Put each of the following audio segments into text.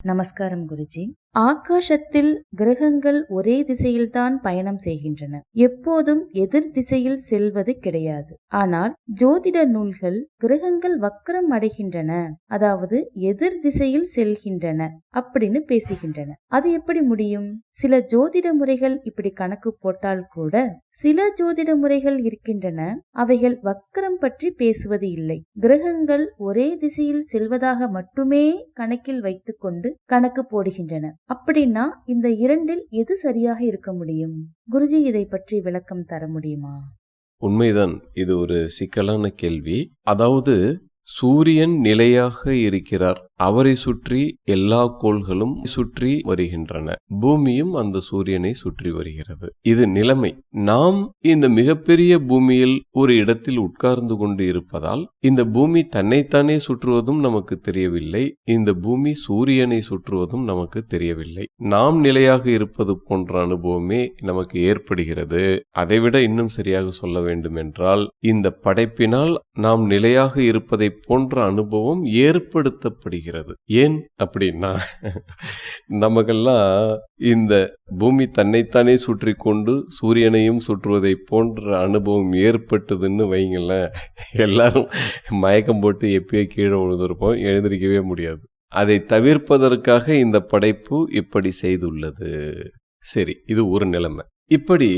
நமஸ்காரம் குருஜி. ஆகாசத்தில் கிரகங்கள் ஒரே திசையில்தான் பயணம் செய்கின்றன. எப்போதும் எதிர் திசையில் செல்வது கிடையாது. ஆனால் ஜோதிட நூல்கள் கிரகங்கள் வக்ரம் அடைகின்றன, அதாவது எதிர் திசையில் செல்கின்றன அப்படின்னு பேசுகின்றன. அது எப்படி முடியும்? சில ஜோதிட முறைகள் இப்படி கணக்கு போட்டால் கூட சில ஜோதிட முறைகள் இருக்கின்றன, அவைகள் வக்ரம் பற்றி பேசுவது இல்லை. கிரகங்கள் ஒரே திசையில் செல்வதாக மட்டுமே கணக்கில் வைத்துக்கொண்டு கணக்கு போடுகின்றன. அப்படின்னா இந்த இரண்டில் எது சரியாக இருக்க முடியும்? குருஜி, இதை பற்றி விளக்கம் தர முடியுமா? உண்மைதான், இது ஒரு சிக்கலான கேள்வி. அதாவது சூரியன் நிலையாக இருக்கிறார், அவரை சுற்றி எல்லா கோள்களும் சுற்றி வருகின்றன, பூமியும் அந்த சூரியனை சுற்றி வருகிறது. இது நிலைமை. நாம் இந்த மிகப்பெரிய பூமியில் ஒரு இடத்தில் உட்கார்ந்து கொண்டு இருப்பதால் இந்த பூமி தன்னைத்தானே சுற்றுவதும் நமக்கு தெரியவில்லை, இந்த பூமி சூரியனை சுற்றுவதும் நமக்கு தெரியவில்லை. நாம் நிலையாக இருப்பது போன்ற அனுபவமே நமக்கு ஏற்படுகிறது. அதைவிட இன்னும் சரியாக சொல்ல வேண்டும் என்றால், இந்த படைப்பினால் நாம் நிலையாக இருப்பதை போன்ற அனுபவம் ஏற்படுத்தப்படுகிறது. ஏன் அப்படின்னா, நமக்கெல்லாம் இந்த பூமி தன்னைத்தானே சுற்றி கொண்டு சூரியனையும் சுற்றுவதை போன்ற அனுபவம் ஏற்பட்டதுன்னு வைங்களேன், எல்லாரும் மயக்கம் போட்டு எப்பயோ கீழே விழுந்திருப்போம், எழுந்திருக்கவே முடியாது. அதை தவிர்ப்பதற்காக இந்த படைப்பு இப்படி செய்துள்ளது. சரி, இது ஒரு நிலைமை. இப்படி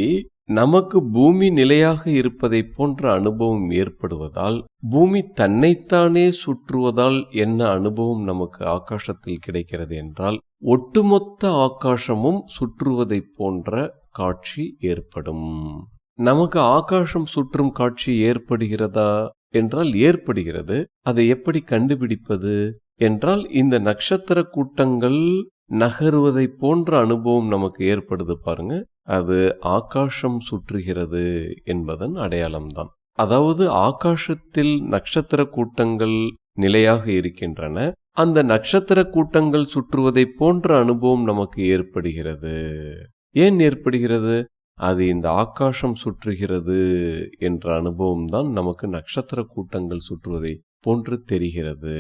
நமக்கு பூமி நிலையாக இருப்பதை போன்ற அனுபவம் ஏற்படுவதால், பூமி தன்னைத்தானே சுற்றுவதால் என்ன அனுபவம் நமக்கு ஆகாசத்தில் கிடைக்கிறது என்றால், ஒட்டுமொத்த ஆகாசமும் சுற்றுவதை போன்ற காட்சி ஏற்படும். நமக்கு ஆகாசம் சுற்றும் காட்சி ஏற்படுகிறதா என்றால் ஏற்படுகிறது. அதை எப்படி கண்டுபிடிப்பது என்றால், இந்த நட்சத்திர கூட்டங்கள் நகருவதை போன்ற அனுபவம் நமக்கு ஏற்படுது பாருங்க, அது ஆகாசம் சுற்றுகிறது என்பதன் அடையாளம்தான். அதாவது ஆகாசத்தில் நட்சத்திர கூட்டங்கள் நிலையாக இருக்கின்றன, அந்த நட்சத்திர கூட்டங்கள் சுற்றுவதை போன்ற அனுபவம் நமக்கு ஏற்படுகிறது. ஏன் ஏற்படுகிறது? அது இந்த ஆகாசம் சுற்றுகிறது என்ற அனுபவம் தான் நமக்கு நட்சத்திர கூட்டங்கள் சுற்றுவதை போன்று தெரிகிறது.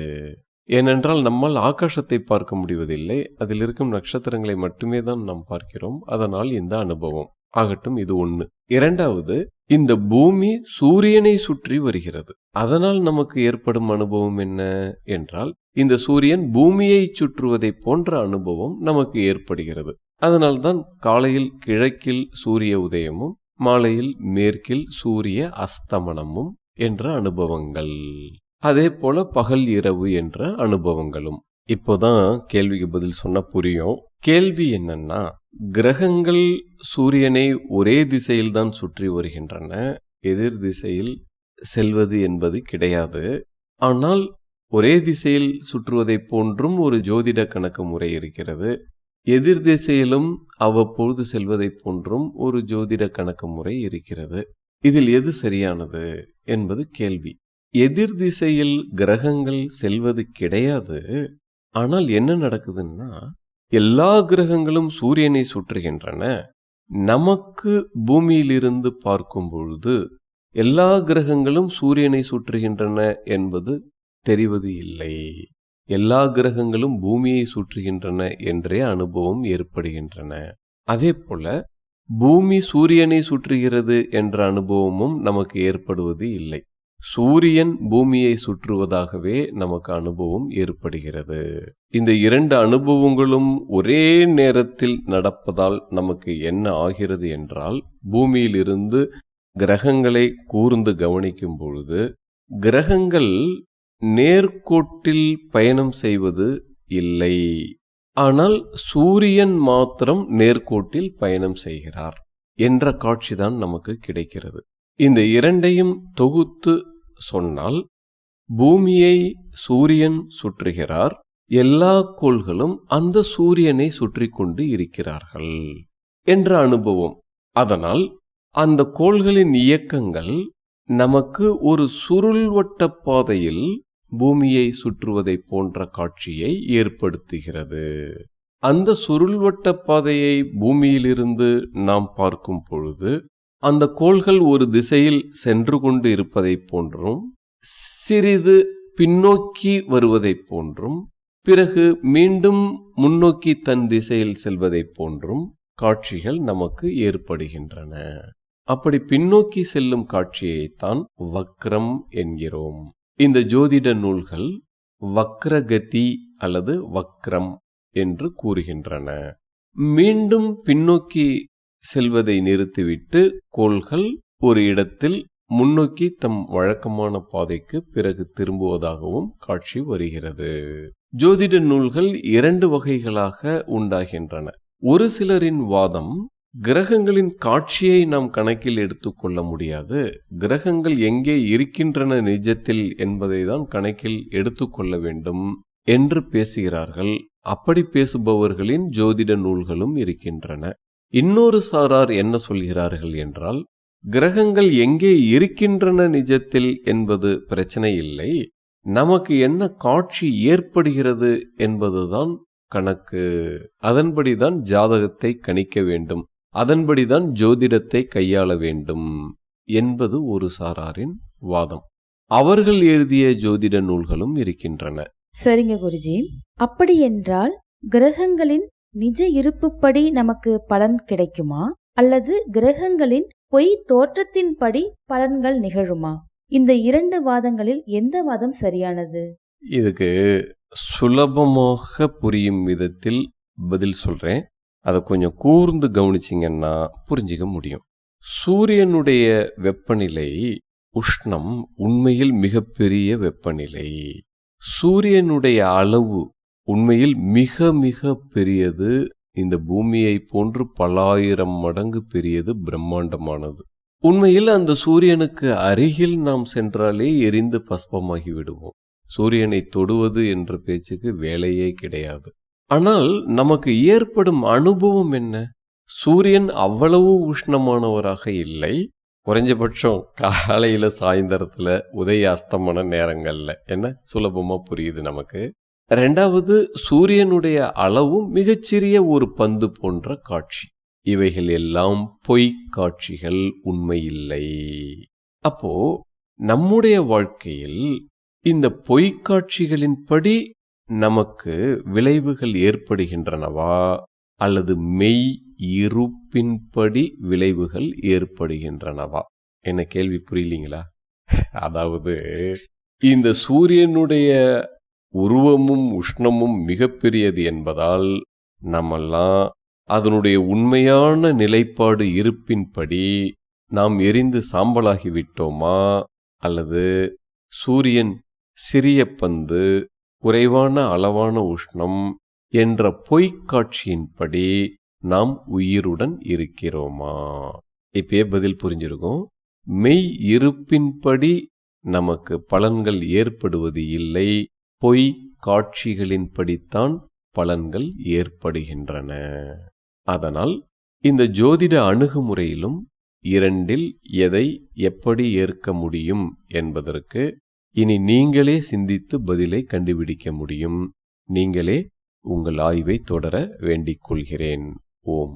ஏனென்றால் நம்மால் ஆகாசத்தை பார்க்க முடிவதில்லை, அதில் இருக்கும் நட்சத்திரங்களை மட்டுமே தான் நாம் பார்க்கிறோம். அதனால் இந்த அனுபவம் ஆகட்டும். இது ஒன்று. இரண்டாவது, இந்த பூமி சூரியனை சுற்றி வருகிறது. அதனால் நமக்கு ஏற்படும் அனுபவம் என்ன என்றால், இந்த சூரியன் பூமியை சுற்றுவதை போன்ற அனுபவம் நமக்கு ஏற்படுகிறது. அதனால்தான் காலையில் கிழக்கில் சூரிய உதயமும் மாலையில் மேற்கில் சூரிய அஸ்தமனமும் என்ற அனுபவங்கள், அதே போல பகல் இரவு என்ற அனுபவங்களும். இப்போதான் கேள்விக்கு பதில் சொன்ன புரியும். கேள்வி என்னன்னா, கிரகங்கள் சூரியனை ஒரே திசையில் தான் சுற்றி வருகின்றன, எதிர் திசையில் செல்வது என்பது கிடையாது. ஆனால் ஒரே திசையில் சுற்றுவதை போன்றும் ஒரு ஜோதிட கணக்கு முறை இருக்கிறது, எதிர் திசையிலும் அவ்வப்பொழுது செல்வதை போன்றும் ஒரு ஜோதிட கணக்கு முறை இருக்கிறது. இதில் எது சரியானது என்பது கேள்வி. எதிர் திசையில் கிரகங்கள் செல்வது கிடையாது. ஆனால் என்ன நடக்குதுன்னா, எல்லா கிரகங்களும் சூரியனை சுற்றுகின்றன. நமக்கு பூமியிலிருந்து பார்க்கும் பொழுது எல்லா கிரகங்களும் சூரியனை சுற்றுகின்றன என்பது தெரிவது இல்லை. எல்லா கிரகங்களும் பூமியை சுற்றுகின்றன என்றே அனுபவம் ஏற்படுகின்றன. அதே போல பூமி சூரியனை சுற்றுகிறது என்ற அனுபவமும் நமக்கு ஏற்படுவது இல்லை. சூரியன் பூமியை சுற்றுவதாகவே நமக்கு அனுபவம் ஏற்படுகிறது. இந்த இரண்டு அனுபவங்களும் ஒரே நேரத்தில் நடப்பதால் நமக்கு என்ன ஆகிறது என்றால், பூமியிலிருந்து கிரகங்களை கூர்ந்து கவனிக்கும் பொழுது கிரகங்கள் நேர்கோட்டில் பயணம் செய்வது இல்லை, ஆனால் சூரியன் மாத்திரம் நேர்கோட்டில் பயணம் செய்கிறார் என்ற காட்சிதான் நமக்கு கிடைக்கிறது. இந்த இரண்டையும் தொகுத்து சொன்னால், பூமியை சூரியன் சுற்றுகிறார், எல்லா கோள்களும் அந்த சூரியனை சுற்றி கொண்டு இருக்கிறார்கள் என்ற அனுபவம். அதனால் அந்த கோள்களின் இயக்கங்கள் நமக்கு ஒரு சுருள்வட்ட பாதையில் பூமியை சுற்றுவதை போன்ற காட்சியை ஏற்படுத்துகிறது. அந்த சுருள்வட்ட பாதையை பூமியிலிருந்து நாம் பார்க்கும் பொழுது அந்த கோள்கள் ஒரு திசையில் சென்று கொண்டு இருப்பதை போன்றும் சிறிது பின்னோக்கி வருவதை போன்றும் பிறகு மீண்டும் முன்னோக்கி தன் திசையில் செல்வதைப் போன்றும் காட்சிகள் நமக்கு ஏற்படுகின்றன. அப்படி பின்னோக்கி செல்லும் காட்சியைத்தான் வக்ரம் என்கிறோம். இந்த ஜோதிட நூல்கள் வக்ரகதி அல்லது வக்ரம் என்று கூறுகின்றன. மீண்டும் பின்னோக்கி செல்வதை நிறுத்திவிட்டு கோள்கள் ஒரு இடத்தில் முன்னோக்கி தம் வழக்கமான பாதைக்கு பிறகு திரும்புவதாகவும் காட்சி வருகிறது. ஜோதிட நூல்கள் 2 வகைகளாக உண்டாகின்றன. ஒரு சிலரின் வாதம், கிரகங்களின் காட்சியை நாம் கணக்கில் எடுத்துக்கொள்ள முடியாது, கிரகங்கள் எங்கே இருக்கின்றன நிஜத்தில் என்பதை தான் கணக்கில் எடுத்துக்கொள்ள வேண்டும் என்று பேசுகிறார்கள். அப்படி பேசுபவர்களின் ஜோதிட நூல்களும் இருக்கின்றன. இன்னொரு சாரார் என்ன சொல்கிறார்கள் என்றால், கிரகங்கள் எங்கே இருக்கின்றன நிஜத்தில் என்பது பிரச்சனை இல்லை, நமக்கு என்ன காட்சி ஏற்படுகிறது என்பதுதான் கணக்கு, அதன்படிதான் ஜாதகத்தை கணிக்க வேண்டும், அதன்படிதான் ஜோதிடத்தை கையாள வேண்டும் என்பது ஒரு சாராரின் வாதம். அவர்கள் எழுதிய ஜோதிட நூல்களும் இருக்கின்றன. சரிங்க குருஜி, அப்படி என்றால் கிரகங்களின் நிஜ இருப்புப்படி நமக்கு பலன் கிடைக்குமா அல்லது கிரகங்களின் பொய் தோற்றத்தின்படி பலன்கள் நிகழுமா? இந்த 2 வாதங்களில் எந்த வாதம் சரியானது? இதுக்கு சுலபமாக புரியும் விதத்தில் பதில் சொல்றேன். அதை கொஞ்சம் கூர்ந்து கவனிச்சிங்கன்னா புரிஞ்சிக்க முடியும். சூரியனுடைய வெப்பநிலை, உஷ்ணம் உண்மையில் மிகப்பெரிய வெப்பநிலை. சூரியனுடைய அளவு உண்மையில் மிக மிக பெரியது. இந்த பூமியை போன்று பல ஆயிரம் மடங்கு பெரியது, பிரம்மாண்டமானது. உண்மையில் அந்த சூரியனுக்கு அருகில் நாம் சென்றாலே எரிந்து பஸ்பமாகி விடுவோம். சூரியனை தொடுவது என்ற பேச்சுக்கு வேலையே கிடையாது. ஆனால் நமக்கு ஏற்படும் அனுபவம் என்ன? சூரியன் அவ்வளவு உஷ்ணமானவராக இல்லை. குறைஞ்சபட்சம் காலையில சாயந்தரத்துல உதய அஸ்தமன நேரங்கள்ல என்ன சுலபமா புரியுது நமக்கு. 2வது, சூரியனுடைய அளவும் மிகச்சிறிய ஒரு பந்து போன்ற காட்சி. இவைகள் எல்லாம் பொய் காட்சிகள், உண்மையில்லை. அப்போ நம்முடைய வாழ்க்கையில் இந்த பொய்க்காட்சிகளின்படி நமக்கு விளைவுகள் ஏற்படுகின்றனவா அல்லது மெய் இருப்பின்படி விளைவுகள் ஏற்படுகின்றனவா? என்ன கேள்வி புரியலீங்களா? அதாவது இந்த சூரியனுடைய உருவமும் உஷ்ணமும் மிகப்பெரியது என்பதால் நம்மெல்லாம் அதனுடைய உண்மையான நிலைப்பாடு இருப்பின்படி நாம் எரிந்து சாம்பலாகி விட்டோமா அல்லது சூரியன் சிறிய பந்து, குறைவான அளவான உஷ்ணம் என்ற பொய்க்காட்சியின்படி நாம் உயிருடன் இருக்கிறோமா? இப்பயே பதில் புரிஞ்சிருக்கும். மெய் இருப்பின்படி நமக்கு பலன்கள் ஏற்படுவது இல்லை, பொய் காட்சிகளின்படித்தான் பலன்கள் ஏற்படுகின்றன. அதனால் இந்த ஜோதிட அணுகுமுறையிலும் 2இல் எதை எப்படி ஏற்க முடியும் என்பதற்கு இனி நீங்களே சிந்தித்து பதிலை கண்டுபிடிக்க முடியும். நீங்களே உங்கள் ஆய்வை தொடர வேண்டிக் கொள்கிறேன். ஓம்.